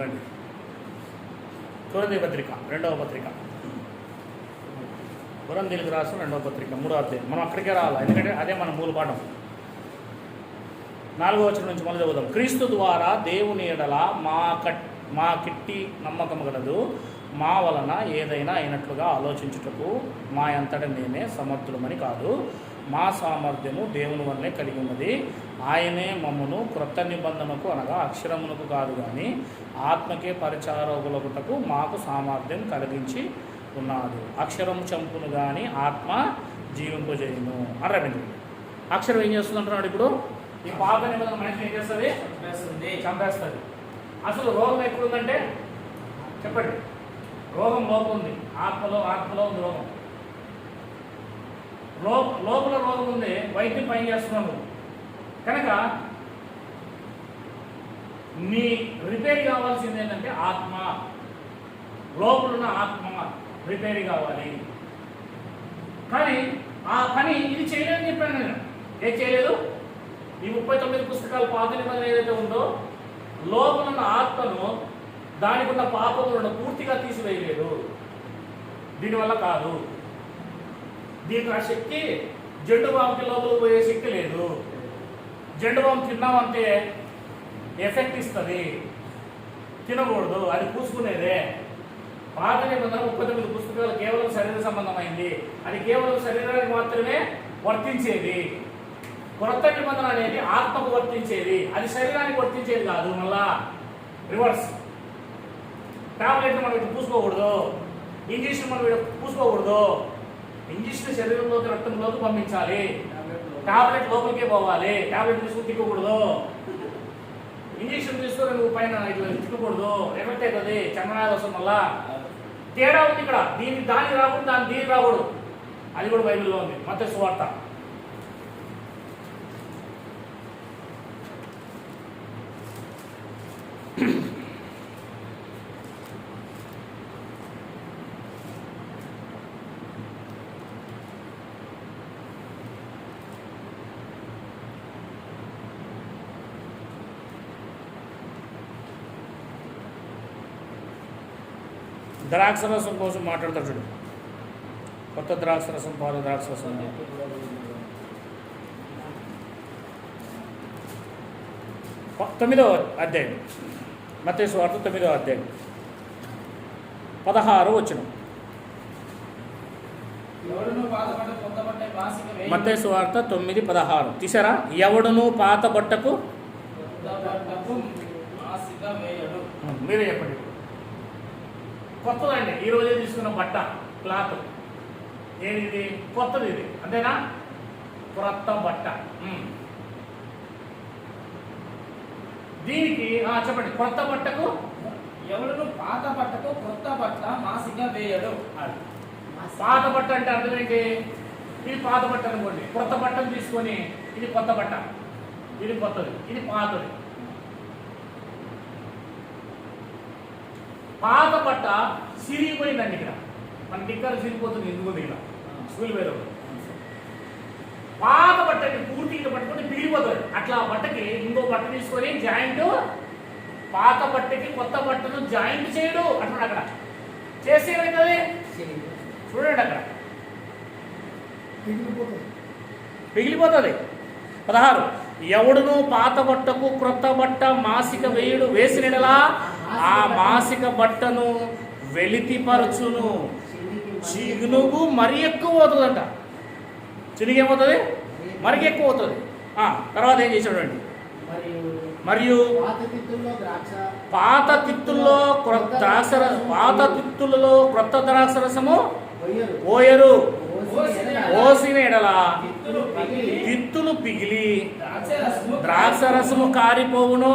రండి. కొరింథీ పత్రిక 2వ పత్రిక, కొరింథీయులకు రాసిన 2వ పత్రిక 3వ అధ్యాయం. మనం అక్కడికే రావాలి, ఎందుకంటే అదే మన మూల పాఠం. 4వ వచనం నుంచి మనం చదువుదాం. క్రీస్తు ద్వారా దేవుని ఎడల మా కిట్టి నమ్మకం గలదు, మా వలన ఏదైనా అయినట్లుగా ఆలోచించుటకు మా అంతటా మేమే సమర్థులమని కాదు, మా సామర్థ్యము దేవుని వల్లే కలిగి ఉన్నది. ఆయనే మమ్మను క్రొత్త నిబంధనకు అనగా అక్షరమునకు కాదు కానీ ఆత్మకే పరిచారకులకుటకు మాకు సామర్థ్యం కలిగించి ఉన్నాడు. అక్షరం చంపును కానీ ఆత్మ జీవింపజేయును అన్నాడు. అక్షరం ఏం చేస్తుంది అంటున్నాడు? ఇప్పుడు ఈ పాత నిబంధన మనిషిని ఏం చేస్తుంది? చంపేస్తుంది. అసలు రోగం ఎక్కడుందంటే చెప్పండి. రోగం లోపల ఉంది, ఆత్మలో ఉంది రోగం. లోపల రోగం ఉంది, వైద్యం పని చేస్తున్నాము కనుక నీ రిపేర్ కావాల్సింది ఏంటంటే ఆత్మ. లోపలున్న ఆత్మ రిపేర్ కావాలి. కానీ ఆ పని ఇది చేయలేదని చెప్పాను నేను. ఏం చేయలేదు? ఈ 39 పుస్తకాలు పాత నిబంధన ఏదైతే ఉందో లోపలున్న ఆత్మను, దానికి ఉన్న పాపములను పూర్తిగా తీసివేయలేదు. దీనివల్ల కాదు. దీనికి ఆ శక్తి జెండు బాంబుకి లోపల పోయే శక్తి లేదు. జెండు బాంబు తిన్నామంటే ఎఫెక్ట్ ఇస్తుంది, తినకూడదు, అది పూసుకునేదే. పాత నిబంధన 39 పుస్తకాలు కేవలం శరీర సంబంధమైంది, అది కేవలం శరీరానికి మాత్రమే వర్తించేది. క్రొత్త నిబంధన అనేది ఆత్మకు వర్తించేది, అది శరీరానికి వర్తించేది కాదు. మళ్ళా రివర్స్. టాబ్లెట్ మనం ఇటు పూసుకోకూడదు, ఇంజక్షన్ మనం ఇటు పూసుకోకూడదు. ఇంజక్షన్ శరీరంలోకి రక్తంలోకి పంపించాలి, టాబ్లెట్ లోపలికే పోవాలి. టాబ్లెట్ తీసుకుని తిక్కకూడదు, ఇంజక్షన్ తీసుకొని నువ్వు పైన ఇట్లా తిక్కకూడదు, ఎఫెక్ట్ అవుతుంది, చంద్రనాథ వస్తుంది. మళ్ళా తేడా ఉంది ఇక్కడ. దానికి రాకూడదు, దీనికి రాకూడదు. అది కూడా బైబిల్లో ఉంది. మత్తయి సువార్త ద్రాక్షరసం కోసం మాట్లాడతాడు చూడు. కొత్త ద్రాక్షరసం, పాత ద్రాక్షరసం. 9వ అధ్యాయం, మత్తయి సువార్త 9వ అధ్యాయం 16వ వచనం. మత్తయి సువార్త 9:16 తీసారా? ఎవడును పాత బట్టకు, మీరే చెప్పండి. కొత్తదండి, ఈరోజే తీసుకున్న బట్ట, క్లాత్. ఏది? కొత్తది. ఇది అంతేనా? క్రొత్త బట్ట. దీనికి చెప్పండి. కొత్త బట్టకు ఎవడును పాత బట్టకు కొత్త బట్ట మాసిగా వేయడు. పాత బట్ట అంటే అర్థం ఏంటి? ఇది పాత బట్ట అనుకోండి. కొత్త బట్టను తీసుకొని ఇది కొత్త బట్ట, ఇది కొత్తది, ఇది పాతది. పాత బట్ట సిరిగిపోయిందండి. ఇక్కడ మన టిక్కర్ సిరిగిపోతుంది. ఎందుకు ఇక్కడ స్కూల్ వేరే పాత బట్టకి పూర్తిగా పట్టుకొని పిగిలిపోతుంది. అట్లా బట్టకి ఇంకో బట్ట తీసుకొని జాయింట్, పాత బట్టకి కొత్త బట్టను జాయింట్ చేయడు అంటున్నాడు. అక్కడ చేసేది చూడండి, అక్కడ పిగిలిపోతుంది. 16 ఎవడును పాత బట్టకు క్రొత్త బట్ట మాసిక వేయుడు, వేసినలా ఆ మాసిక బట్టను వెలితిపరచును, చిగునుగు మరి ఎక్కువ అవుతుందంట. చినిగేమవుతుంది? మరికి ఎక్కువ అవుతుంది. తర్వాత ఏం చేశాడండి? మరియు పాత తిత్తుల్లో క్రొత్త ద్రాక్షరసము పోయరు, పోసిన ఎడల తిత్తులు పిగిలి ద్రాక్షరసము కారిపోవును,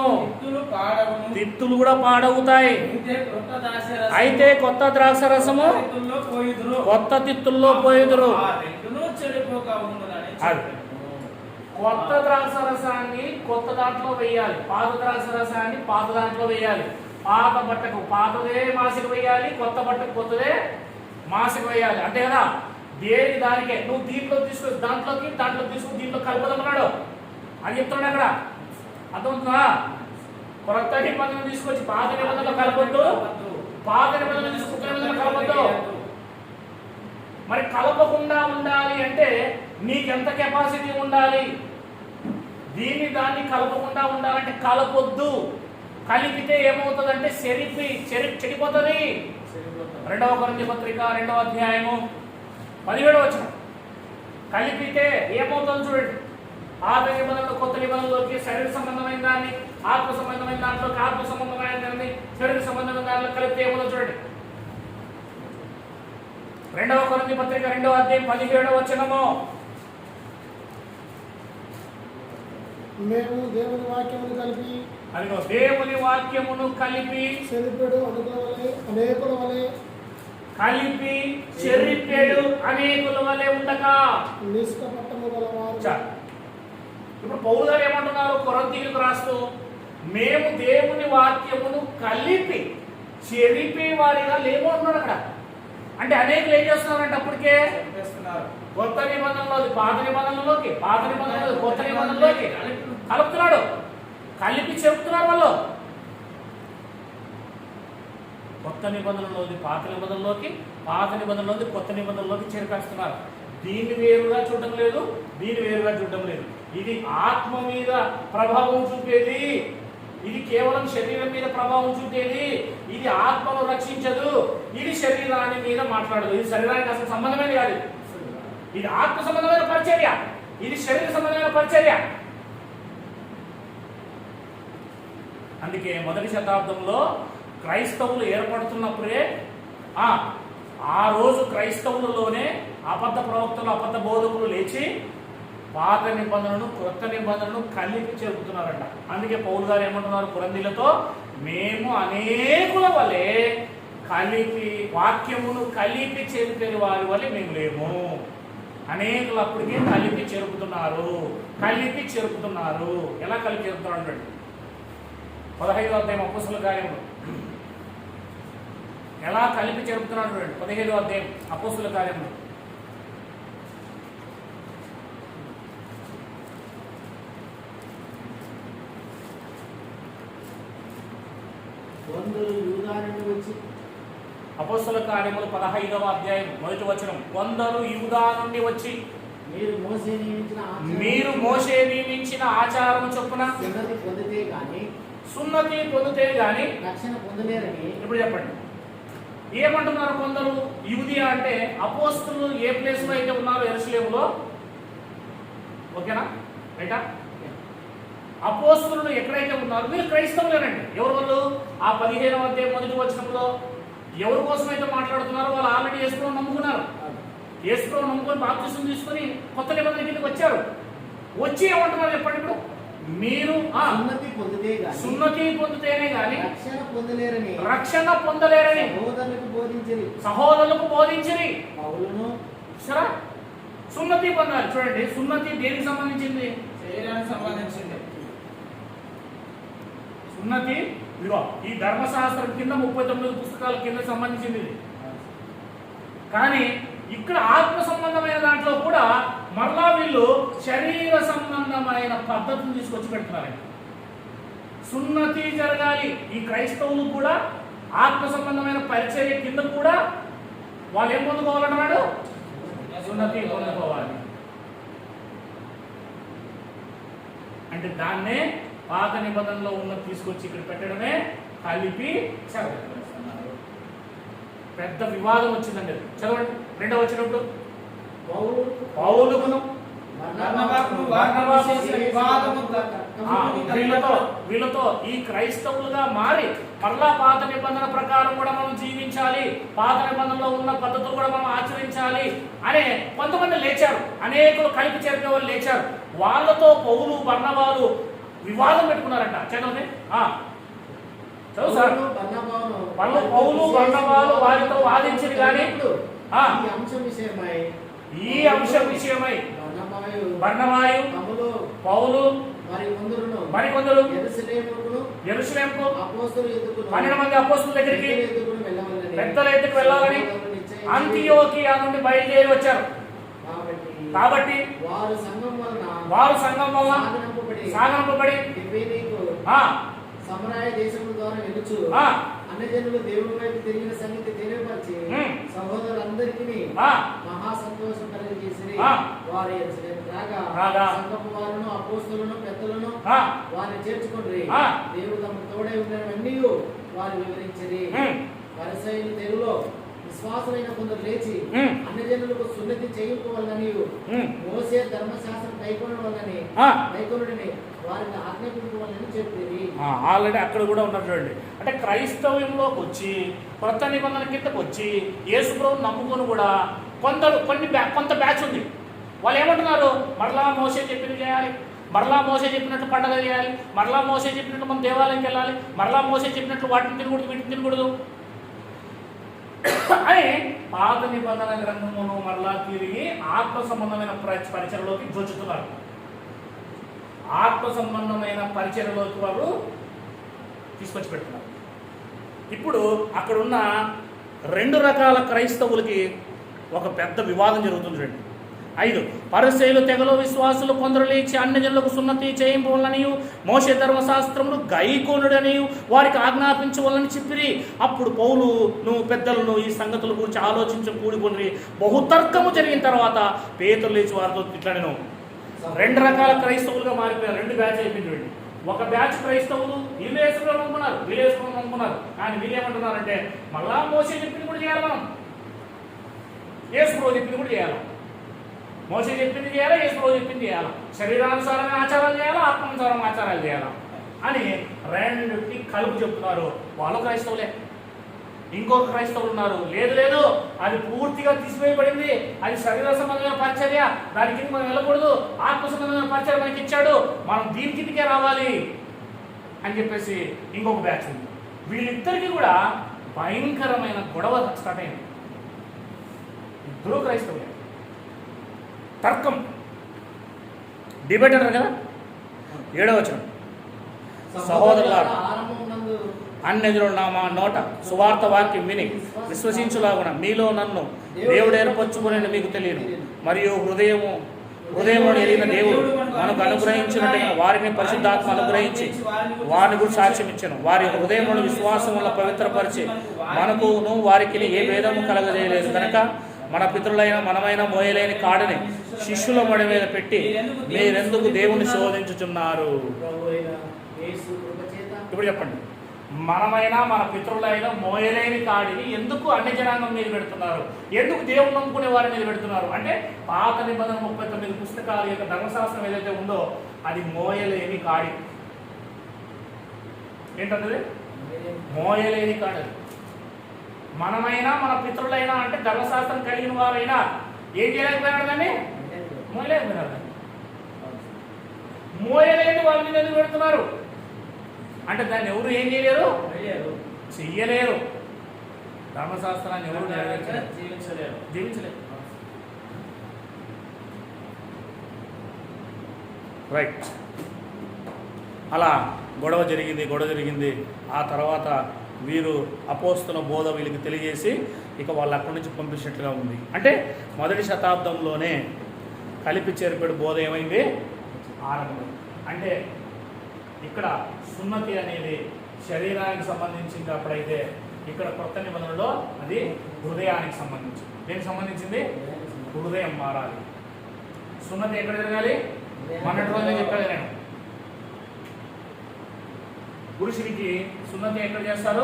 తిత్తులు కూడా పాడవుతాయి. అయితే కొత్త ద్రాక్షరసము కొత్త తిత్తుల్లో పోయుదురు. కొత్త ద్రాక్షరసాన్ని కొత్త దాంట్లో వేయాలి, పాత ద్రాక్షరసాన్ని పాత దాంట్లో వేయాలి. పాత బట్టకు పాతదే మాసిక వేయాలి, కొత్త బట్టకు కొత్తదే మాసిక వేయాలి. అంతే కదా? దేని దానికే. నువ్వు దీంట్లో తీసుకొని దాంట్లో తీసుకుని దీంట్లో కలుపుదమన్నాడు. అది చెప్తున్నాడు అక్కడ. అర్థమవుతుందా? కొత్త నిబంధన తీసుకొచ్చి పాత నిబంధనలో కలపొద్దు, పాత నిబంధన తీసుకొచ్చి కొత్త నిబంధన కలపొద్దు. మరి కలపకుండా ఉండాలి అంటే నీకెంత కెపాసిటీ ఉండాలి? దీన్ని దాన్ని కలపకుండా ఉండాలంటే కలపొద్దు. కలిపితే ఏమవుతుందంటే చెడిపోతుంది. 2వ కొరింథీ పత్రిక 2వ అధ్యాయము 17వ వచనం. కలిపితే ఏమవుతుందో చూడండి. పాత నిబంధనలు కొత్త నిబంధనలోకి శరీర సంబంధమైన దాన్ని ఆత్మ సంబంధమైన దాంట్లోకి ఆత్మ సంబంధమైన దాన్ని శరీర సంబంధమైన దాంట్లో కలిపితే ఏమవుతుందో చూడండి. 2వ కొరింథీ పత్రిక 2వ అధ్యాయం 17వ వచనము. మేము దేవుని వాక్యమును కలిపి అదిగో దేవుని వాక్యమును కలిపి చెరిపెడు అనేకుల వలె కలిపి చెరిపెడు అనేకుల వలె ఉండగా నిష్కపటము గలవారు. ఇప్పుడు పౌలు గారు ఏమంటున్నారు కొరింథీయులకు రాస్తూ, మేము దేవుని వాక్యమును కలిపి చెరిపే వారిగా లేము అంటున్నాడు అక్కడ. అంటే అనేకులు ఏం చేస్తున్నారంటే అప్పటికే కొత్త నిబంధనలోకి పాత నిబంధనలోకి, పాత నిబంధనలోకి కొత్త నిబంధనలోకి కలుపుతున్నాడు, కలిపి చెప్తున్నారు వాళ్ళు. కొత్త నిబంధనలోకి పాత నిబంధనలోకి, పాత నిబంధనలోకి కొత్త నిబంధనలోకి చేరుకేస్తున్నారు. దీన్ని వేరుగా చూడడం లేదు, దీన్ని వేరుగా చూడడం లేదు. ఇది ఆత్మ మీద ప్రభావం చూపేది, ఇది కేవలం శరీరం మీద ప్రభావం చూపేది. ఇది ఆత్మను రక్షించదు, ఇది శరీరాన్ని మీద మాట్లాడదు. ఇది శరీరానికి అసలు సంబంధమే కాదు. ఇది ఆత్మ సంబంధమైన పరిచర్య, ఇది శరీర సంబంధమైన పరిచర్య. అందుకే మొదటి శతాబ్దంలో క్రైస్తవులు ఏర్పడుతున్నప్పుడే ఆ రోజు క్రైస్తవులలోనే అబద్ధ ప్రవక్తలు, అబద్ధ బోధకులు లేచి పాత నిబంధనను కొత్త నిబంధనను కలిపి చెబుతున్నారంట. అందుకే పౌలు గారు ఏమంటున్నారు కొరింథీయులతో, మేము అనేకుల వలె కలిపి వాక్యమును కలిపి చెరిపే వారి వలె మేము లేము. అనేకులు అప్పటికే కలిపి చెరుపుతున్నారు, కలిపి చెరుపుతున్నారు. ఎలా కలిపి చెరుపుతున్నారు అంటే 15వ అధ్యాయం అపోస్తలుల కార్యములు ఎలా కలిపి చెరుపుతున్నాడు చూడండి. 15వ అధ్యాయం అపోస్తలుల కార్యములు అపోస్తలుల కార్యములు 15వ అధ్యాయం 1వ వచనం. కొందరు యూదా నుండి వచ్చి మీరు మోషే నియమించిన ఆచారం చొప్పున సున్నతి పొందితే గాని రక్షణ పొందలేరని. ఇప్పుడు చెప్పండి, ఏమంటున్నారు కొందరు? యూదియా అంటే అపోస్తలులు ఏ ప్లేస్ లో అయితే ఉన్నారు, యెరూషలేములో. ఓకేనా, రైటా? అపోస్తలులు ఎక్కడైతే ఉన్నారు వీళ్ళు క్రైస్తవులేనండి. ఎవరు వాళ్ళు? ఆ 15వ అధ్యాయం 1వ వచనంలో ఎవరి కోసం అయితే మాట్లాడుతున్నారో వాళ్ళు ఆల్రెడీ యేసుప్రభువుని నమ్ముకున్నారు. యేసుప్రభువుని నమ్ముకొని బాప్తిసం తీసుకొని కొత్త నిబంధన కిందకి వచ్చారు. వచ్చి ఏమంటున్నారు చెప్పండి ఇప్పుడు? మీరు సున్నతి పొందితేనే గాని రక్షణ పొందలేరని సహోదరులకు బోధించిరి. సరే, సున్నతి పొందాలి. చూడండి, సున్నతి దేనికి సంబంధించింది? శరీరానికి సంబంధించింది. సున్నతి ఇదిగో ఈ ధర్మశాస్త్రం కింద 39 పుస్తకాల కింద సంబంధించింది. కానీ ఇక్కడ ఆత్మ సంబంధమైన దాంట్లో కూడా మరలా వీళ్ళు శరీర సంబంధమైన పద్ధతిని తీసుకొచ్చి పెడుతున్నారు. సున్నతి జరగాలి. ఈ క్రైస్తవులు కూడా ఆత్మ సంబంధమైన పరిచర్య కింద కూడా వాళ్ళు ఏం పొందుకోవాలన్నాడు? సున్నతి పొందుకోవాలి. అంటే దాన్నే పాత నిబంధనలో ఉన్న తీసుకొచ్చి ఇక్కడ పెట్టడమే కలిపి చదవాలి. పెద్ద వివాదం వచ్చిందండి. చదవండి, 2వ వచనంలో పౌలుకును వీళ్ళతో ఈ క్రైస్తవులుగా మారి మరలా పాత నిబంధన ప్రకారం కూడా మనం జీవించాలి, పాత నిబంధనలో ఉన్న పద్ధతులు కూడా మనం ఆచరించాలి అనే కొంతమంది లేచారు. అనేకులు కలిపి చేరిన వాళ్ళు లేచారు. వాళ్ళతో పౌలు బర్నబాలు వివాదం పెట్టుకున్నారంట. చదవండి, చదువు సార్. పౌలు బర్నబాలు వారితో వాదించింది. కానీ ఈ అంశం విషయమై బర్నబాయు, పౌలు మరికొందరు యెరూషలేముకు 12 మంది అపోస్తలుల దగ్గరికి పెద్దల ఎద్దుకు వెళ్ళాలని అంతియోకియా నుండి బయలుదేరి వచ్చారు. కాబట్టి వారు సంఘం వలన సాగనంపబడి సమరాయ దేశముల ద్వారా వెలుచు ఆ. అన్యజనులు దేవుని వైపు తిరిగిన సంగతి తెలియపరిచి సహోదరులందరికీ మహా సంతోషం కలిగజేసి వారి రాగా సంఘపు వారును అపోస్తలులను పెద్దలను వారిని చేర్చుకుంటారు. దేవుడు తమకు తోడై ఉన్నవన్నీ వారు వివరించరి. పరిసయ్యులు తెలుగులో విశ్వాసులైన కొందరు లేచి అన్యజనులకు సున్నతి చేయించుకోవాలని మోసే ధర్మశాస్త్రం కైకొనని వారిని ఆజ్ఞాపించుకోవాలని చెప్పింది. ఆల్రెడీ అక్కడ కూడా ఉన్నారు చూడండి. అంటే క్రైస్తవ్యంలోకి వచ్చి కొత్త నిబంధన కిందకు వచ్చి యేసు ప్రభువుని నమ్ముకొని కూడా కొంత బ్యాచ్ ఉంది. వాళ్ళు ఏమంటున్నారు? మరలా మోసే చెప్పింది చేయాలి, మరలా మోసే చెప్పినట్టు పండగ చేయాలి, మరలా మోసే చెప్పినట్టు మనం దేవాలయంకి వెళ్ళాలి, మరలా మోసే చెప్పినట్టు వాటిని తినకూడదు వీటిని తినకూడదు అని పాత నిబంధన గ్రంథమును మరలా తిరిగి ఆత్మ సంబంధమైన పరిచయలోకి జోచుతున్నారు. ఆత్మ సంబంధమైన పరిచయలోకి వారు తీసుకొచ్చి పెడుతున్నారు. ఇప్పుడు అక్కడున్న 2 రకాల క్రైస్తవులకి ఒక పెద్ద వివాదం జరుగుతుంది చూడండి. 5 పరిసయ్యులు తెగలో విశ్వాసులు కొందరు లేచి అన్యజనులకు సున్నతి చేయింపవలనియు మోషే ధర్మశాస్త్రమును గైకొనుడనియు వారికి ఆజ్ఞాపించవలని చెప్పిరి. అప్పుడు పౌలును పెద్దలను ఈ సంగతుల గురించి ఆలోచించి కూడుకొని బహుతర్కము జరిగిన తర్వాత పేతురు లేచి వారితో ఇట్లనెను. 2 రకాల క్రైస్తవులుగా మారిపోయారు. 2 బ్యాచ్ అయిపోయింది. ఒక బ్యాచ్ క్రైస్తవులు వీళ్ళు వేసుకుని అనుకున్నారు. కానీ వీళ్ళు ఏమంటున్నారంటే మళ్ళా మోసే చెప్పింది కూడా చేయాలి, మనం యేసు ప్రభువు చెప్పింది కూడా చేయాలి. మోసే చెప్పింది చేయాలా, యేసు ప్రభువు చెప్పింది చేయాలా, శరీరానుసారమైన ఆచారాలు చేయాలా, ఆత్మానుసారమైన ఆచారాలు చేయాలా అని 2కి కలుపు చెప్తున్నారు. వాళ్ళు క్రైస్తవులే. ఇంకొక క్రైస్తవులు ఉన్నారు, లేదు అది పూర్తిగా తీసివేయబడింది, అది శరీర సంబంధమైన పరిచర్య, దాని కింద మనం వెళ్ళకూడదు, ఆత్మ సంబంధమైన పరిచర్య మనకి ఇచ్చాడు, మనం దీని కిందకే రావాలి అని చెప్పేసి ఇంకొక బ్యాచ్ ఉంది. వీళ్ళిద్దరికీ కూడా భయంకరమైన గొడవ స్టార్ట్ అయింది. ఇద్దరు క్రైస్తవులే. తర్కం, డిబేట్ అంటారు కదా. 7వ వచనం, సహోదరులారా అన్యజనులు నా నోట సువార్త వాక్యం విని విశ్వసించులాగున మీలో నన్ను దేవుడు ఏర్పరచుకుని మీకు తెలియను. మరియు హృదయమును ఎరిగిన దేవుడు మనకు అనుగ్రహించినట్టుగా వారిని పరిశుద్ధాత్మ అనుగ్రహించి వారిని కూడా సాక్ష్యం ఇచ్చాను. వారి హృదయమును విశ్వాసం వల్ల పవిత్రపరిచి మనకును వారికి ఏ భేదము కలగజేయలేదు కనుక మన పితరులైన మనమైన మోయలేని కాడిని శిష్యుల మడి మీద పెట్టి మీరెందుకు దేవుని శోధించుచున్నారు? ఇప్పుడు చెప్పండి, మనమైనా మన పితరులైన మోయలేని కాడిని ఎందుకు అన్ని జనాంగం మీద పెడుతున్నారు? ఎందుకు దేవుని నమ్ముకునే వారి మీద పెడుతున్నారు? అంటే పాత నిబంధన 39 పుస్తకాల యొక్క ధర్మశాస్త్రం ఏదైతే ఉందో అది మోయలేని కాడి. ఏంటన్నది? మోయలేని కాడి. మనమైనా మన పితరులైనా అంటే ధర్మశాస్త్రం కలిగిన వారైనా ఏం చేయలేకపోయినాడు దాన్ని? మోయలేకపోయినారు దాన్ని. మోయలేని వాళ్ళ మీద ఎందుకు పెడుతున్నారు అంటే దాన్ని ఎవరు ఏం చేయలేరు, చెయ్యలేరు. ధర్మశాస్త్రాన్ని ఎవరు జీవించలేరు. రైట్. అలా గొడవ జరిగింది. ఆ తర్వాత వీరు అపోస్తుల బోధ వీళ్ళకి తెలియజేసి ఇక వాళ్ళు అక్కడి నుంచి పంపించినట్లుగా ఉంది. అంటే 1వ శతాబ్దంలోనే కలిపి చేర్పేడు బోధ ఏమైంది? ఆరంభమైంది. అంటే ఇక్కడ సున్నతి అనేది శరీరానికి సంబంధించింది. అప్పుడైతే ఇక్కడ కొత్త నిబంధనలో అది హృదయానికి సంబంధించి. దేనికి సంబంధించింది? హృదయం మారాలి. సున్నతి ఎక్కడ జరగాలి? మొన్నటి రోజునే చెప్పాను నేను. పురుషుడికి సున్నతి ఎక్కడ చేస్తారు?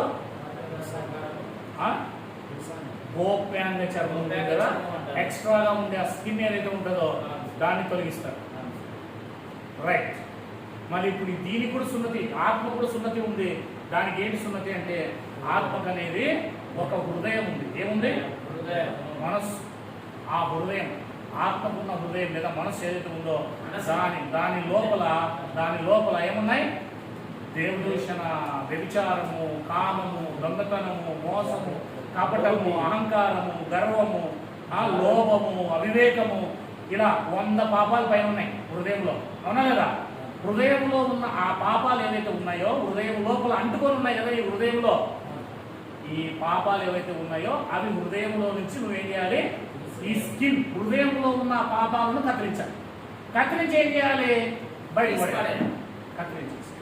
గోప్యాంగ చర్మం ఉంటుంది కదా, ఎక్స్ట్రాగా ఉండే ఆ స్కిన్ ఏదైతే ఉంటుందో దాన్ని తొలగిస్తారు. రైట్. మరి ఇప్పుడు దీనికి కూడా సున్నతి, ఆత్మ కూడా సున్నతి ఉంది. దానికి ఏంటి సున్నతి అంటే ఆత్మకు అనేది ఒక హృదయం ఉంది. ఏముంది? మనస్సు. ఆ హృదయం, ఆత్మకున్న హృదయం లేదా మనస్సు ఏదైతే ఉందో దాని లోపల ఏమున్నాయి? దేవదూషణ, వ్యభిచారము, కామము, దొంగతనము, మోసము, కపటము, అహంకారము, గర్వము, లోభము, అవివేకము, ఇలా 100 పాపాలు పైన ఉన్నాయి హృదయంలో. అవునా లేదా? హృదయంలో ఉన్న ఆ పాపాలు ఏవైతే ఉన్నాయో హృదయం లోపల అంటుకొని ఉన్నాయి కదా. ఈ హృదయంలో ఈ పాపాలు ఏవైతే ఉన్నాయో అవి హృదయంలో నుంచి నువ్వేం చేయాలి? ఈ స్కిన్ హృదయంలో ఉన్న పాపాలను కత్తిరించి ఏం చేయాలి? బయట కత్తిరించేసి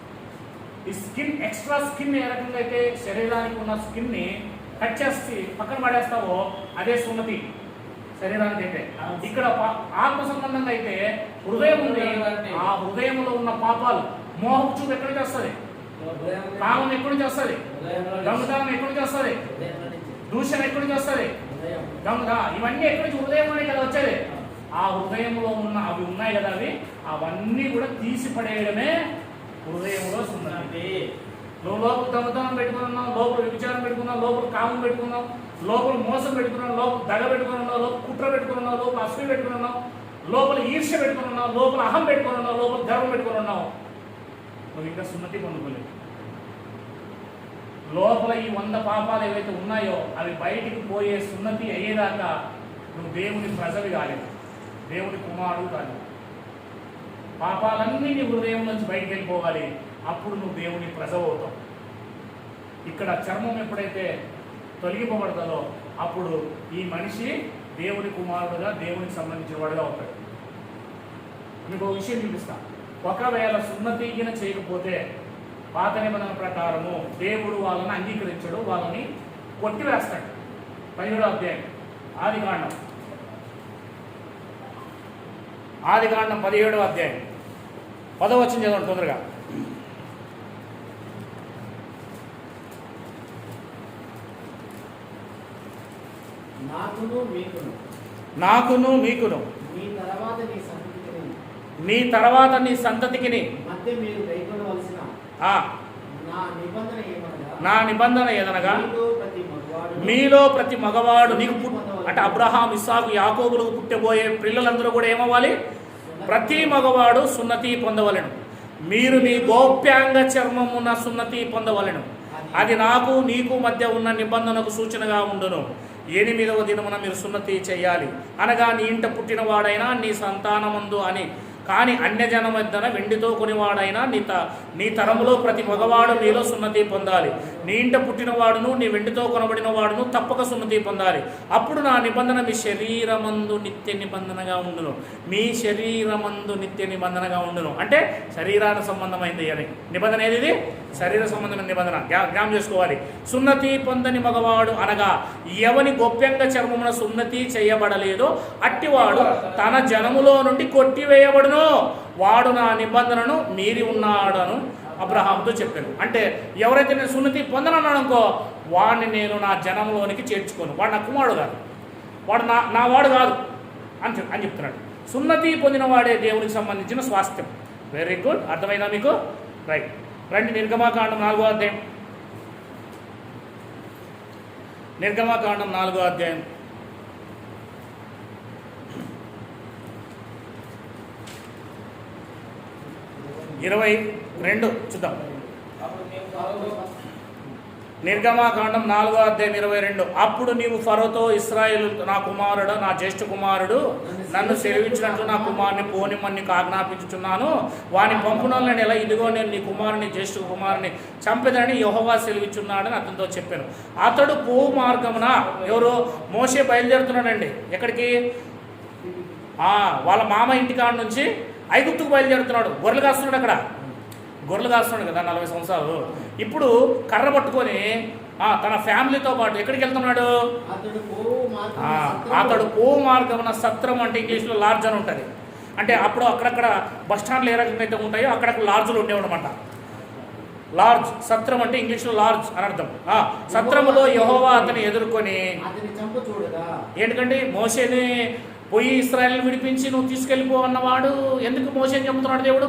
ఈ స్కిన్ ఎక్స్ట్రా స్కిన్ ఏ రకంగా అయితే శరీరానికి ఉన్న స్కిన్ని కట్ చేసి పక్కన పడేస్తావో అదే సున్నతి శరీరానికి అయితే. ఇక్కడ ఆత్మ సంబంధంగా అయితే హృదయం ఉంది, ఆ హృదయంలో ఉన్న పాపాలు, మోహపు చూపు ఎక్కడి నుంచి వస్తుంది, కామం ఎక్కడి నుంచి వస్తుంది, దొంగతనం ఎక్కడి నుంచి వస్తుంది, దూషణ ఎక్కడి నుంచి వస్తుంది, ఇవన్నీ ఎక్కడి నుంచి హృదయంలోనే కదా వచ్చేది. ఆ హృదయంలో ఉన్న అవి ఉన్నాయి కదా, అవన్నీ కూడా తీసి పడేయడమే హృదయంలో సున్నతి. నువ్వు లోపల దొంగతనం పెట్టుకున్నావు, లోపల విచారం పెట్టుకున్నావు, లోపల కామం పెట్టుకున్నావు, లోపల మోసం పెట్టుకున్నావు, లోపల దగ పెట్టుకున్నావు, లోపల కుట్ర పెట్టుకున్నావు, లోపల అసూయ పెట్టుకున్నావు, లోపల ఈర్ష్య పెట్టుకున్నావు, లోపల అహం పెట్టుకున్నావు, లోపల గర్వం పెట్టుకున్నావు, నువ్వు ఇంకా సున్నతి పొందుకోలేదు. లోపల ఈ 100 పాపాలు ఏవైతే ఉన్నాయో అవి బయటికి పోయే సున్నతి అయ్యేదాకా నువ్వు దేవుని ప్రజవి కాలేదు, దేవుని కుమారుడు కాదు. పాపాలన్నీ నీ హృదయం నుంచి బయటికి వెళ్ళిపోవాలి, అప్పుడు నువ్వు దేవుని ప్రజవ అవుతావు. ఇక్కడ చర్మం ఎప్పుడైతే తొలగిపోబడతాడో అప్పుడు ఈ మనిషి దేవుని కుమారుడుగా, దేవునికి సంబంధించిన వాడుగా అవుతాడు. మీకు ఒక విషయం చూపిస్తా. ఒకవేళ సున్నతిగిన చేయకపోతే పాత నిబంధన ప్రకారము దేవుడు వాళ్ళని అంగీకరించడు, వాళ్ళని కొట్టివేస్తాడు. 17వ అధ్యాయం ఆదికాండం 17వ అధ్యాయం 10వ వచనం చదవండి తొందరగా. నాకును మీకును నీ తర్వాత నీ సంతతికిని నా నిబంధన ఏదనగా మీలో ప్రతి మగవాడు నీకు అంటే అబ్రహాం, ఇస్సాకు, యాకోబులకు పుట్టబోయే పిల్లలందరూ కూడా ఏమవ్వాలి? ప్రతి మగవాడు సున్నతి పొందవలెను. మీరు మీ గోప్యాంగ చర్మమున సున్నతి పొందవలెను. అది నాకు నీకు మధ్య ఉన్న నిబంధనకు సూచనగా ఉండును. 8వ దినమున మీరు సున్నతి చేయాలి, అనగా నీ ఇంట పుట్టినవాడైనా నీ సంతానమందు అని కానీ అన్యజన మధ్యన వెండితో కొనివాడైనా నీ తరములో ప్రతి మగవాడు నీలో సున్నతి పొందాలి. నీ ఇంట పుట్టినవాడును నీ వెండితో కొనబడిన వాడును తప్పక సున్నతి పొందాలి. అప్పుడు నా నిబంధన మీ శరీరమందు నిత్య నిబంధనగా ఉండును. మీ శరీరమందు నిత్య నిబంధనగా ఉండును అంటే శరీరానికి సంబంధమైంది అని నిబంధన. ఏది? శరీర సంబంధమైన నిబంధన. జ్ఞాపకం చేసుకోవాలి. సున్నతి పొందని మగవాడు అనగా ఎవని గోప్యంగ చర్మమున సున్నతి చేయబడలేదో అట్టివాడు తన జనములో నుండి కొట్టివేయబడును. వాడు నా నిబంధనను మీరి ఉన్నాడను అబ్రహాంతో చెప్పాను. అంటే ఎవరైతే నేను సున్నతి పొందనన్నాడు అనుకో వాడిని నేను నా జనంలోనికి చేర్చుకోను. వాడు నా కుమారుడు కాదు, వాడు నా వాడు కాదు అని చెప్తున్నాడు. సున్నతి పొందిన వాడే దేవునికి సంబంధించిన స్వాస్థ్యం. వెరీ గుడ్, అర్థమైందా మీకు? రైట్. రండి నిర్గమాకాండం 4వ అధ్యాయం. నిర్గమాకాండం 4వ అధ్యాయం 22 చూద్దాం. నిర్గమాకాండం 4వ అధ్యాయం 22. అప్పుడు నీవు ఫరోతో ఇశ్రాయేలు నా కుమారుడు, నా జ్యేష్ఠ కుమారుడు, నన్ను సెలవించినట్లు నా కుమారుని పోనిమని నీకు ఆజ్ఞాపించుచున్నాను. వాని పంపునోళ్ళని ఎలా ఇదిగో నేను నీ కుమారుని జ్యేష్ఠ కుమారుని చంపెదనని యెహోవా సెలవిచ్చున్నాడని అతనితో చెప్పాను. అతడు పోవు మార్గమున ఎవరు? మోషే బయలుదేరుతున్నాడండి. ఎక్కడికి? వాళ్ళ మామ ఇంటికాడ నుంచి ఐగుప్తుకు బయలుదేరుతున్నాడు. గొర్రెలు కాస్తున్నాడు. అక్కడ గొర్రెలు కాస్తున్నాడు కదా 40 సంవత్సరాలు. ఇప్పుడు కర్ర పట్టుకొని తన ఫ్యామిలీతో పాటు ఎక్కడికి వెళ్తున్నాడు? అతడు పోవు మార్గమున సత్రం అంటే ఇంగ్లీష్లో లాడ్జ్ అని ఉంటుంది. అంటే అప్పుడు అక్కడక్కడ బస్ స్టాండ్లు ఏ రకంగా అయితే ఉంటాయో అక్కడక్కడ లాడ్జ్లు ఉండేవన్నమాట. లార్జ్, సత్రం అంటే ఇంగ్లీష్లో లార్జ్ అని అర్థం. సత్రములో యెహోవా అతని ఎదుర్కొని ఏంటంటే మోషేని పోయి ఇశ్రాయేలును విడిపించి నువ్వు తీసుకెళ్ళిపో అన్నవాడు ఎందుకు మోషేని చంపుతున్నాడు దేవుడు?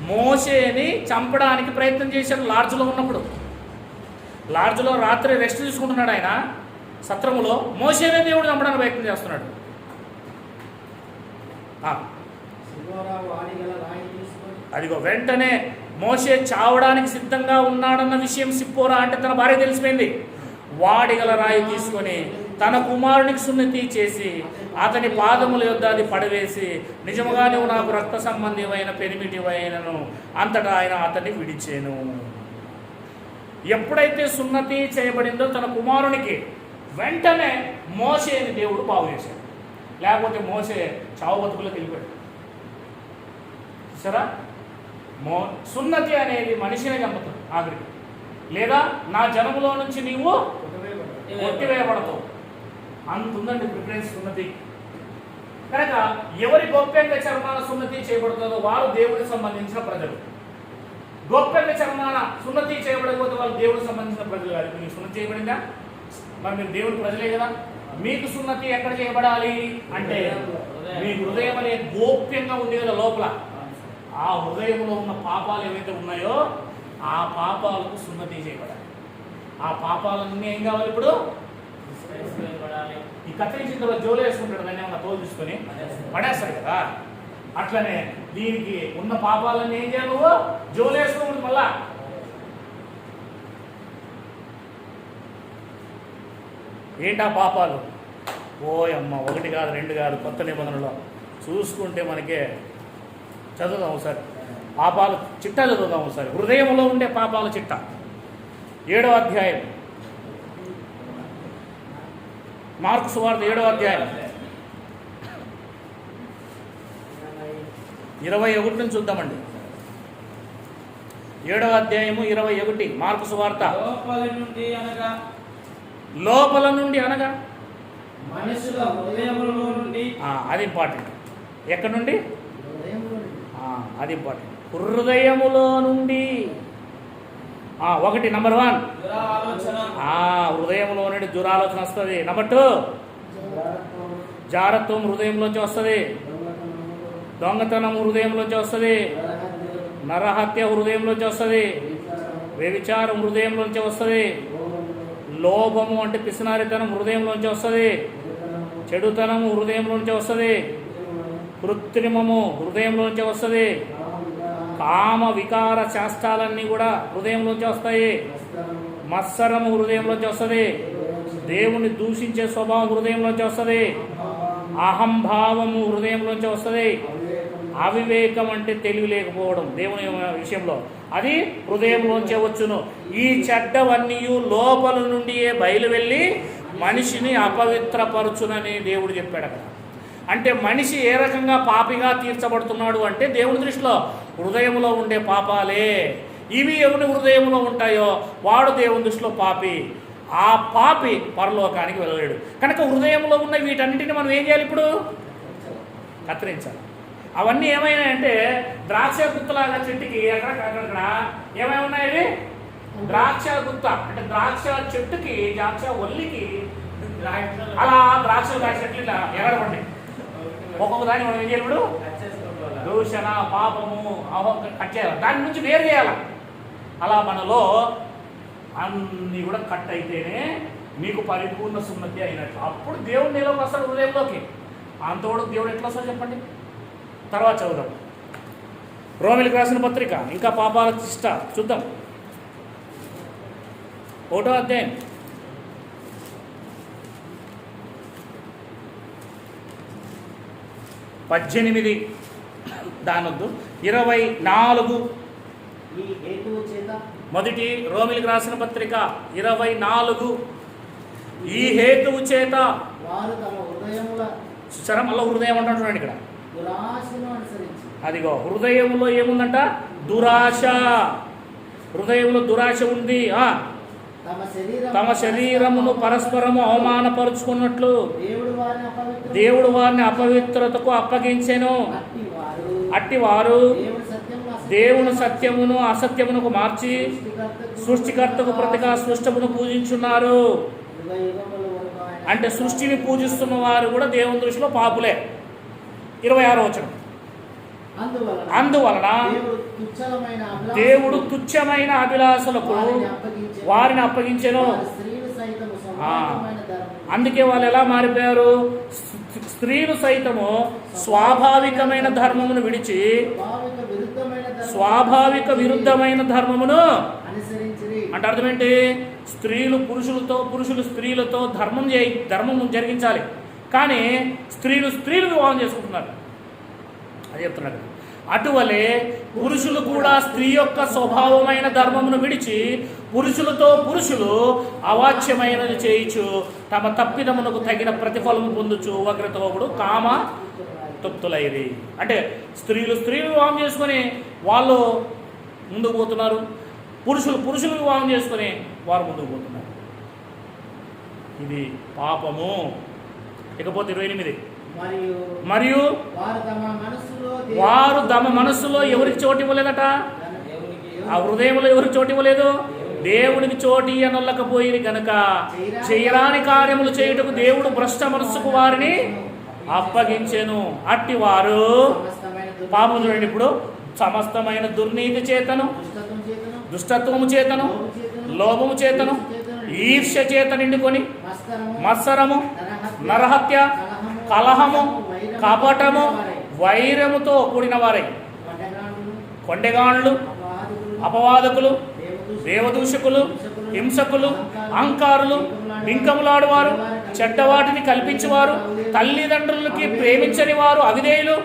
మోషేని చంపడానికి ప్రయత్నం చేశాడు లాడ్జ్లో ఉన్నప్పుడు. లాడ్జ్లో రాత్రి రెస్ట్ తీసుకుంటున్నాడు ఆయన సత్రములో. మోషేనే దేవుడు చంపడానికి ప్రయత్నం చేస్తున్నాడు. అదిగో వెంటనే మోషే చావడానికి సిద్ధంగా ఉన్నాడన్న విషయం సిప్పోరా అంటే తన భార్య తెలిసిపోయింది. వాడిగల రాయి తీసుకొని తన కుమారునికి సున్నతి చేసి అతని పాదముల యొద్ద అది పడవేసి నిజముగా నువ్వు నాకు రక్త సంబంధివైన పెనిమిటివైనను అంతటా ఆయన అతన్ని విడిచేను. ఎప్పుడైతే సున్నతి చేయబడిందో తన కుమారునికి వెంటనే మోషేని దేవుడు బాగు చేశాడు. లేకపోతే మోషే చావు బతుకులకు వెళ్ళిపోయాడు. సరే సున్నతి అనేది మనిషిని చంపుతుంది ఆఖరికి, లేదా నా జనములో నుంచి నీవు కొట్టివేయబడతావు. అంత ఉందండి ప్రిఫరెన్స్ సున్నతి. కనుక ఎవరి గోప్యంగా చర్మాన సున్నతి చేయబడుతుందో వారు దేవుడికి సంబంధించిన ప్రజలు. గోప్యంగా చర్మాన సున్నతి చేయబడకపోతే వాళ్ళు దేవుడికి సంబంధించిన ప్రజలు కాదు. మీకు సున్నతి చేయబడిందా? మరి మీరు దేవుడి ప్రజలే కదా. మీకు సున్నతి ఎక్కడ చేయబడాలి అంటే మీ హృదయం అనే గోప్యంగా ఉంది కదా లోపల, ఆ హృదయంలో ఉన్న పాపాలు ఏవైతే ఉన్నాయో ఆ పాపాలకు సున్నతి చేయబడాలి. ఆ పాపాలన్నీ ఏం కావాలి ఇప్పుడు? ఈ కత్తిరించిన తర్వాత జోలు వేసుకుంటాడు, దాన్ని ఏమన్నా తోలు తీసుకొని పడేస్తాడు కదా. అట్లనే దీనికి ఉన్న పాపాలన్నీ ఏం చేయాలి? నువ్వు జోలు వేసుకోకూడదు. మళ్ళా ఏంటా పాపాలు? ఓయమ్మ, 1 కాదు 2 కాదు, కొత్త నిబంధనలో చూసుకుంటే మనకే చదువుదాం ఒకసారి. పాపాలు చిట్టా చదువుదాం ఒకసారి. హృదయంలో ఉండే పాపాల చిట్ట 7వ అధ్యాయం, మార్కు సువార్త 7వ అధ్యాయం 21 నుంచి చూద్దామండి. 7వ అధ్యాయము 21 మార్కు సువార్త. లోపల నుండి అనగా మనుషుల హృదయములో నుండి. అది ఇంపార్టెంట్. ఎక్కడ నుండి? అది ఇంపార్టెంట్. హృదయములో నుండి. 1 నంబర్ 1 హృదయంలో నుండి దురాలోచన వస్తుంది. నంబర్ 2 జారత్వం హృదయంలోంచి వస్తుంది. దొంగతనం హృదయంలోంచి వస్తుంది. నరహత్య హృదయంలోంచి వస్తుంది. వ్యభిచారం హృదయంలోంచి వస్తుంది. లోభము అంటే పిసినారితనం హృదయంలోంచి వస్తుంది. చెడుతనము హృదయంలోంచి వస్తుంది. కృత్రిమము హృదయంలోంచి వస్తుంది. కామ వికార శాస్త్రాలన్నీ కూడా హృదయంలోంచి వస్తాయి. మత్సరము హృదయంలోంచి వస్తుంది. దేవుని దూషించే స్వభావం హృదయంలోంచి వస్తుంది. అహంభావము హృదయంలోంచి వస్తుంది. అవివేకం అంటే తెలివి లేకపోవడం దేవుని విషయంలో, అది హృదయంలోంచే వచ్చును. ఈ చెడ్డవన్నీ లోపల నుండియే బయలు వెళ్ళి మనిషిని అపవిత్రపరచునని దేవుడు చెప్పాడు అక్కడ. అంటే మనిషి ఏ రకంగా పాపిగా తీర్చబడుతున్నాడు అంటే దేవుని దృష్టిలో హృదయంలో ఉండే పాపాలే. ఇవి ఎవరి హృదయంలో ఉంటాయో వాడు దేవుని దృష్టిలో పాపి. ఆ పాపి పరలోకానికి వెళ్ళలేడు. కనుక హృదయంలో ఉన్న వీటన్నిటిని మనం ఏం చేయాలి? ఇప్పుడు కత్తిరించాలి. అవన్నీ ఏమైనాయంటే ద్రాక్ష గుత్తలాగా చెట్టుకి అక్కడక్కడ ఏమై ఉన్నాయి? ద్రాక్ష గుత్త అంటే ద్రాక్ష చెట్టుకి, ద్రాక్ష ఒల్లికి అలా ద్రాక్షలు కాసినట్లు ఇలా ఎగరబడ్డాయి. ఒక్కొక్క దాన్ని మనం ఏం చేయాలి? ఇప్పుడు దూషణ, పాపము, కట్ చేయాలి. దాని నుంచి వేరు చేయాలి. అలా మనలో అన్నీ కూడా కట్ అయితేనే మీకు పరిపూర్ణ సున్నతి అయినట్లు. అప్పుడు దేవుడు నీలోకి వస్తాడు హృదయంలోకి. అంతవరకు దేవుడు ఎట్లా వస్తాడు చెప్పండి? తర్వాత చదువుదాం. రోమిలికి రాసిన పత్రిక, ఇంకా పాపాల శిష్ట చూద్దాం. 1వ అధ్యాయం 18 దానొద్దు 24. మొదటి రోమిలికి రాసిన పత్రిక 24. ఈ హేతువు చేత మళ్ళీ హృదయం అంటున్నాడు ఇక్కడ. అదిగో హృదయంలో ఏముందంట? దురాశ. హృదయంలో దురాశ ఉంది. తమ శరీరమును పరస్పరము అవమానపరుచుకున్నట్లు దేవుడు వారిని అపవిత్రతకు అప్పగించెను. అట్టివారు దేవుని సత్యమును అసత్యమునకు మార్చి సృష్టికర్తకు ప్రతిగా సృష్టమును పూజించున్నారు. అంటే సృష్టిని పూజిస్తున్న వారు కూడా దేవుని దృష్టిలో పాపులే. 26వ వచనం. అందువలన దేవుడు తుచ్చమైన అభిలాషలకు వారిని అప్పగించెను. అందుకే వాళ్ళు ఎలా మారిపోయారు? స్త్రీలు సైతము స్వాభావికమైన ధర్మమును విడిచి స్వాభావిక విరుద్ధమైన ధర్మమును అంటే అర్థం ఏంటి? స్త్రీలు పురుషులతో, పురుషులు స్త్రీలతో ధర్మం జరిగించాలి. కానీ స్త్రీలు వివాహం చేసుకుంటున్నారు. అది చెప్తున్నాడు. అటువలే పురుషులు కూడా స్త్రీ యొక్క స్వభావమైన ధర్మమును విడిచి పురుషులతో పురుషులు అవాచ్యమైనది చేయించు తమ తప్పిదమునకు తగిన ప్రతిఫలము పొందుచు వక్రతోపుడు కామ తృప్తులైది. అంటే స్త్రీలు వివాహం చేసుకొని వాళ్ళు ముందుకు పోతున్నారు, పురుషులు వివాహం చేసుకొని వారు ముందుకు పోతున్నారు. ఇది పాపము. ఇకపోతే 28, మరియు వారు తమ మనస్సులో ఎవరికి చోటు ఇవ్వలేదట? ఆ హృదయంలో ఎవరికి చోటు ఇవ్వలేదు? దేవునికి చోటు ఇయ్యనొల్లకపోయి కనుక చేయరాని కార్యములు చేయుటకు దేవుడు భ్రష్ట మనస్సుకు వారిని అప్పగించెను. అట్టి వారు పాపం చూడండి, ఇప్పుడు సమస్తమైన దుర్నీతి చేతను, దుష్టత్వము చేతను, లోభము చేతను, ఈర్ష్య చేత నిండుకొని మత్సరము, నరహత్య, కలహము, కపటము, వైరముతో కూడిన వారై కొండెగాండ్లు, అపవాదకులు, దేవదూషకులు, హింసకులు, అహంకారులు, బింకములాడువారు, చెడ్డవాటిని కల్పించేవారు, తల్లిదండ్రులకి ప్రేమించని వారు, అవిధేయులు,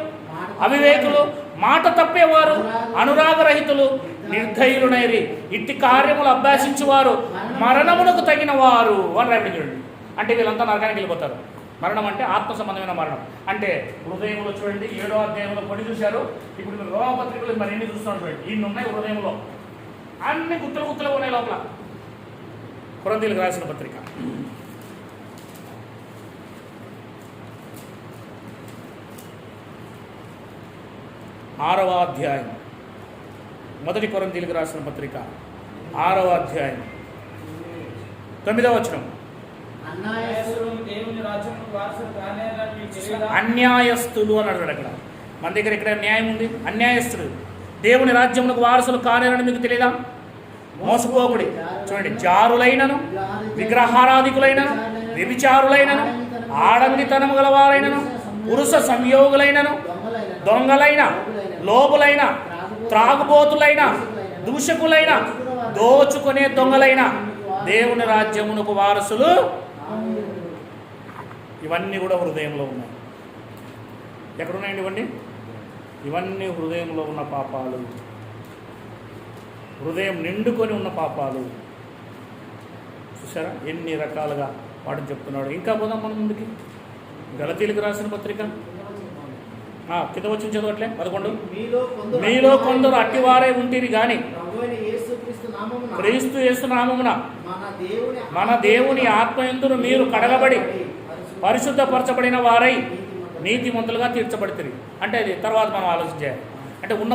అవివేకులు, మాట తప్పేవారు, అనురాగరహితులు, నిర్దయులునైరి. ఇట్టి కార్యములు అభ్యాసించువారు మరణమునకు తగిన వారు అని రాబడించండి. అంటే వీళ్ళంతా నరకానికి వెళ్ళిపోతారు. మరణం అంటే ఆత్మ సంబంధమైన మరణం. అంటే హృదయంలో చూడండి, 7వ అధ్యాయంలో కొన్ని చూశారు. ఇప్పుడు మీరు రోమపత్రికలు మరి ఎన్ని చూస్తున్నాం చూడండి. ఇన్ని ఉన్నాయి హృదయంలో, అన్ని గుత్తలు ఉన్నాయి లోపల. కొరింథీయులకు రాసిన పత్రిక 6వ అధ్యాయం, 1 కొరింథీయులకు రాసిన పత్రిక 6వ అధ్యాయం 9వ వచనం. అన్యాయస్తులు అని అన్నాడు అక్కడ. మన దగ్గర ఇక్కడ న్యాయం ఉంది. అన్యాయస్తులు దేవుని రాజ్యమునకు వారసులు కానేరని మీకు తెలియదా? మోసపోకుడి. చూడండి, జారులైనను, విగ్రహారాధికులైనను, వ్యభిచారులైనను, ఆడంగితనము గలవారైనను, పురుష సంయోగులైనను, దొంగలైన, లోబులైన, త్రాగుబోతులైన, దూషకులైన, దోచుకునే దొంగలైన దేవుని రాజ్యమునకు వారసులు. ఇవన్నీ కూడా హృదయంలో ఉన్నాయి. ఎక్కడున్నాయండి ఇవన్నీ? ఇవన్నీ హృదయంలో ఉన్న పాపాలు, హృదయం నిండుకొని ఉన్న పాపాలు. చూసారా ఎన్ని రకాలుగా వాటిని చెప్తున్నాడు. ఇంకా పోదాం మనం ముందుకి. గలతీయులకు రాసిన పత్రిక కింద వచ్చి చదవట్లే 11. మీలో కొందరు అట్టివారే ఉంటిరి గాని క్రీస్తు యేసు నామమున మన దేవుని ఆత్మయందును మీరు కడగబడి పరిశుద్ధపరచబడిన వారై నీతిమంతులుగా తీర్చబడుతుంది. అంటే అది తర్వాత మనం ఆలోచించాలి. అంటే ఉన్న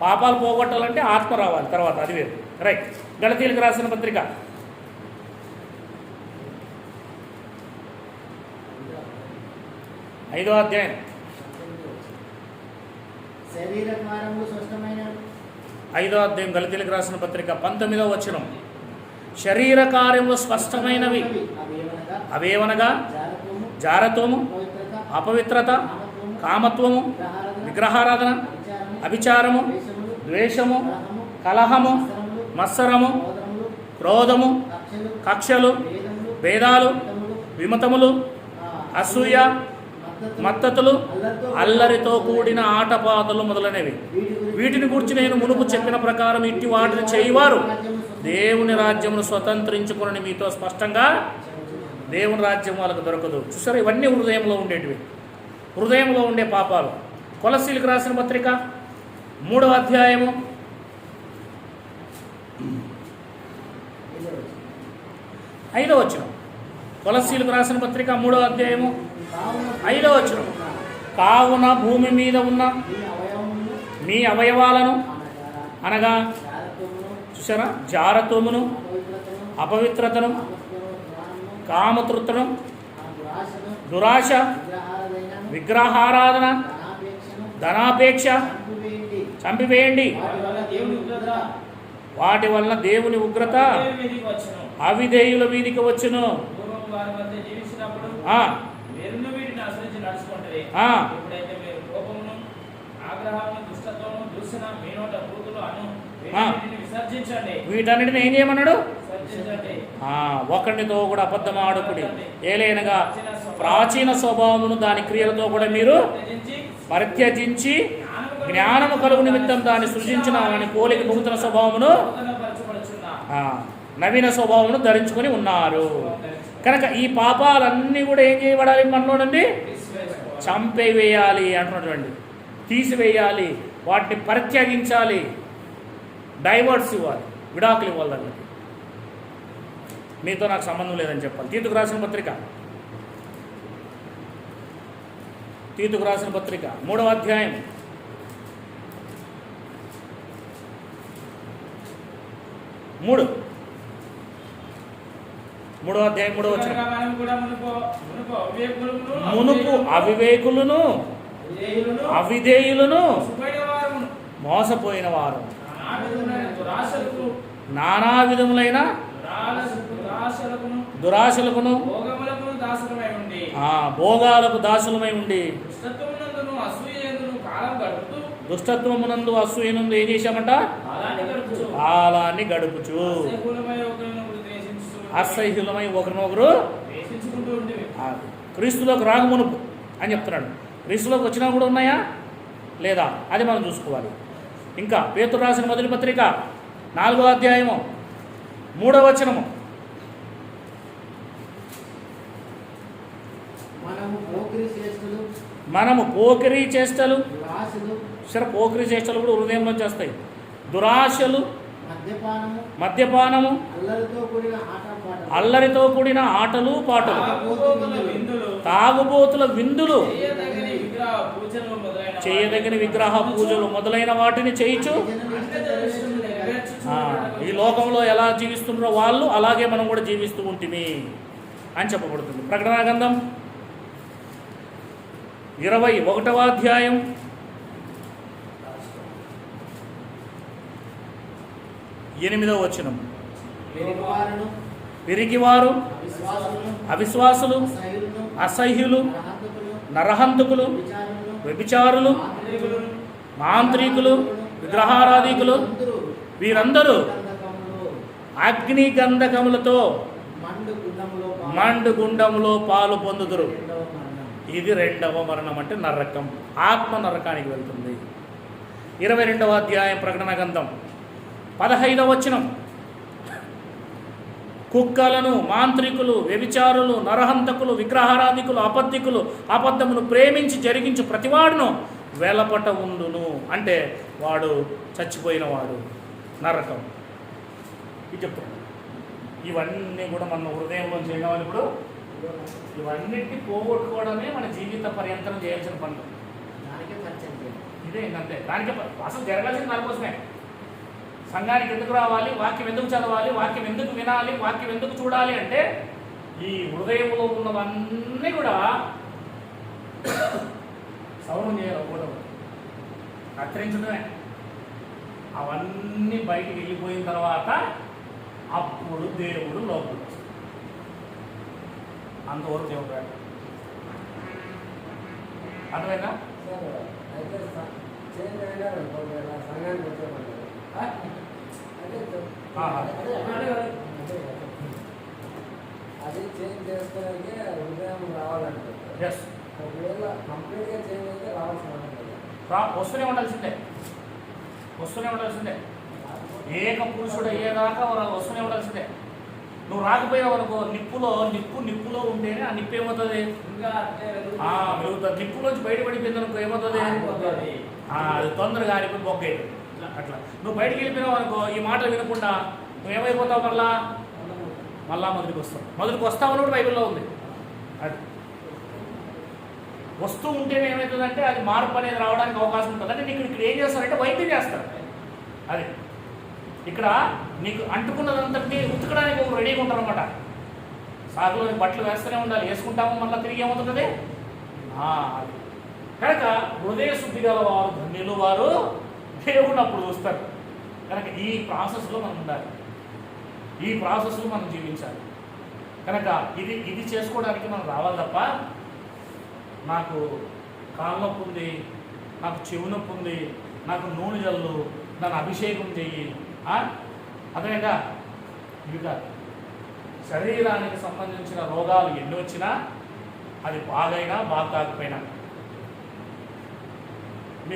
పాపాలు పోగొట్టాలంటే ఆత్మ రావాలి తర్వాత, అది వేరు. రైట్. గలతీయులకు రాసిన పత్రిక 5వ అధ్యాయం 5వ అధ్యాయం గలతీయులకు రాసిన పత్రిక 19వ వచనం. శరీర కార్యములు స్పష్టమైనవి అవేవనగా జారత్వము, అపవిత్రత, కామత్వము, విగ్రహారాధన, అభిచారము, ద్వేషము, కలహము, మత్సరము, క్రోధము, కక్షలు, భేదాలు, విమతములు, అసూయ, మత్తతులు, అల్లరితో కూడిన ఆటపాటలు మొదలైనవి. వీటిని గురించి నేను మునుపు చెప్పిన ప్రకారం ఇట్టి వాటిని చేయవారు దేవుని రాజ్యమును స్వతంత్రించుకుని మీతో స్పష్టంగా దేవుని రాజ్యం వాళ్ళకు దొరకదు. చూసారా, ఇవన్నీ హృదయంలో ఉండేటివి, హృదయంలో ఉండే పాపాలు. కొలస్సీలకు రాసిన పత్రిక 3వ అధ్యాయము 5వ వచనం. కొలస్సీలకు రాసిన పత్రిక 3వ అధ్యాయము 5వ వచనం. కావున భూమి మీద ఉన్న మీ అవయవాలను అనగా చూసారా జారత్వమును, అపవిత్రతను, కామతృత్వను, దురాశ, విగ్రహారాధన, ధనాపేక్ష చంపివేయండి. వాటి వలన దేవుని ఉగ్రత అవిధేయుల మీదికి వచ్చును. వీటన్నిటిని ఏం చేయమన్నాడు? ఒకరినితో కూడా అబద్ధం ఆడుకుడి, ఏలైనగా ప్రాచీన స్వభావమును దాని క్రియలతో కూడా మీరు పరిత్యజించి జ్ఞానము కలుగు నిమిత్తం దాన్ని సృజించిన వాని పోలిక నూతన స్వభావమును నవీన స్వభావమును ధరించుకొని ఉన్నారు. కనుక ఈ పాపాలన్నీ కూడా ఏం చేయబడాలి? మనలో నుండి చంపేవేయాలి అంటున్నటువంటి, తీసివేయాలి. వాటిని పరిత్యజించాలి, డైవర్స్ ఇవ్వాలి, విడాకులు ఇవ్వాలి. దానికి మీతో నాకు సంబంధం లేదని చెప్పాలి. తీతుకు రాసిన పత్రిక 3వ అధ్యాయం 3వ అధ్యాయం 3వ వచనం. మనం కూడా మునుపు అవివేకులను అవిధేయులను మోసపోయిన వారు నానా విధములైన దురాశలకును భోగాలకు దాసులమై ఉండి దుష్టత్వమునందు అసూయనందు ఏం చేశామంట? కాలాన్ని గడుపుచు అసహ్యులమై ఒకరినొకరు క్రీస్తులోకి రాకమునుపు అని చెప్తున్నాడు. క్రీస్తులోకి వచ్చినా కూడా ఉన్నాయా లేదా అది మనం చూసుకోవాలి. ఇంకా పేతురు రాసిన మొదటి పత్రిక 4వ అధ్యాయము 3వ వచనము. మనము పోకిరీ చేష్టలు, సరే పోకిరీ చేష్టలు కూడా హృదయంలోంచి వస్తాయి. దురాశలు, మద్యపానము, అల్లరితో కూడిన ఆటలు పాటలు, తాగుబోతుల విందులు, చేయదగిన విగ్రహ పూజలు మొదలైన వాటిని చేయించు. ఈ లోకంలో ఎలా జీవిస్తున్నారో వాళ్ళు అలాగే మనం కూడా జీవిస్తూ ఉంటుంది అని చెప్పబడుతుంది. ప్రకటన గ్రంథం 21వ అధ్యాయం 8వ వచనం. పిరికివారు, అవిశ్వాసులు, అసహ్యులు, నరహంతకులు, వ్యభిచారులు, మాంత్రికులు, విగ్రహారాధికులు వీరందరూ అగ్ని గంధకములతో మండు గుండములో పాలు పొందుదురు. ఇది 2వ మరణం, అంటే నరకం, ఆత్మ నరకానికి వెళ్తుంది. 22వ అధ్యాయం ప్రకటన గ్రంథం 15వ వచనం. కుక్కలను, మాంత్రికులు, వ్యభిచారులు, నరహంతకులు, విగ్రహారాధికులు, అబద్ధమును ప్రేమించి జరిగించు ప్రతివాడును వెలపట ఉండును. అంటే వాడు చచ్చిపోయినవాడు, నరకం. ఇది చెప్తాడు. ఇవన్నీ కూడా మన హృదయంలో చేయడం. ఇప్పుడు ఇవన్నిటిని పోగొట్టుకోవడమే మన జీవిత పర్యంతరం చేయాల్సిన పనులు. ఇదే ఇంకంతే. దానికే అసలు జరగాల్సింది దానికోసమే. సంఘానికి ఎందుకు రావాలి, వాక్యం ఎందుకు చదవాలి, వాక్యం ఎందుకు వినాలి, వాక్యం ఎందుకు చూడాలి అంటే ఈ హృదయంలో ఉన్నవన్నీ కూడా సౌరం చేయాలి, ఒకటో కత్తిరించడమే. అవన్నీ బయటికి వెళ్ళిపోయిన తర్వాత అప్పుడు దేవుడు లోపల వస్తాడు. అంతవరకు దేవుడు రాడు. అర్థమైందా? అది చేంజ్ చేసుకోవడానికి హృదయం రావాలంటే ఒకవేళ కంప్లీట్గా చేంజ్ అయితే రావాల్సిన వస్తూనే ఉండాల్సిందే. ఏక పురుషుడు అయ్యేదాకా వస్తూనే ఉండాల్సిందే. నువ్వు రాకపోయినావు అనుకో, నిప్పులో ఉంటేనే ఆ నిప్పు ఏమవుతుంది? నిప్పులోంచి బయటపడిపోయింది అనుకో, ఏమవుతుంది? అది తొందరగా ఆరిపోయి బొగ్గైతుంది. అట్లా నువ్వు బయటికి వెళ్ళిపోయినావు అనుకో, ఈ మాటలు వినకుండా నువ్వు ఏమైపోతావు? మళ్ళా మొదటికి వస్తావని కూడా బైబిల్లో ఉంది. అది వస్తూ ఉంటేనే ఏమవుతుందంటే అది మార్పు అనేది రావడానికి అవకాశం ఉంటుంది. అంటే నీకు ఇక్కడ ఏం చేస్తారంటే వైద్యం చేస్తారు. అది ఇక్కడ నీకు అంటుకున్నదంతటినీ ఉతకడానికి ఒక రెడీగా ఉంటారు అనమాట. సాగులో బట్టలు వేస్తూనే ఉండాలి, వేసుకుంటాము, మళ్ళీ తిరిగి ఏమవుతుంది? అది కనుక హృదయ శుద్ధి గల వారు ధన్యులు, వారు దేవుడు అప్పుడు చూస్తారు. కనుక ఈ ప్రాసెస్లో మనం ఉండాలి, ఈ ప్రాసెస్లో మనం జీవించాలి. కనుక ఇది చేసుకోవడానికి మనం రావాలి తప్ప నాకు కాళ్ళ నొప్పి ఉంది, నాకు చెవి నొప్పి ఉంది, నాకు నూనె జల్లు, నన్ను అభిషేకం చెయ్యి, అదేగా ఇవి కాదు. శరీరానికి సంబంధించిన రోగాలు ఎన్ని వచ్చినా అది బాగైనా బాగా కాకపోయినా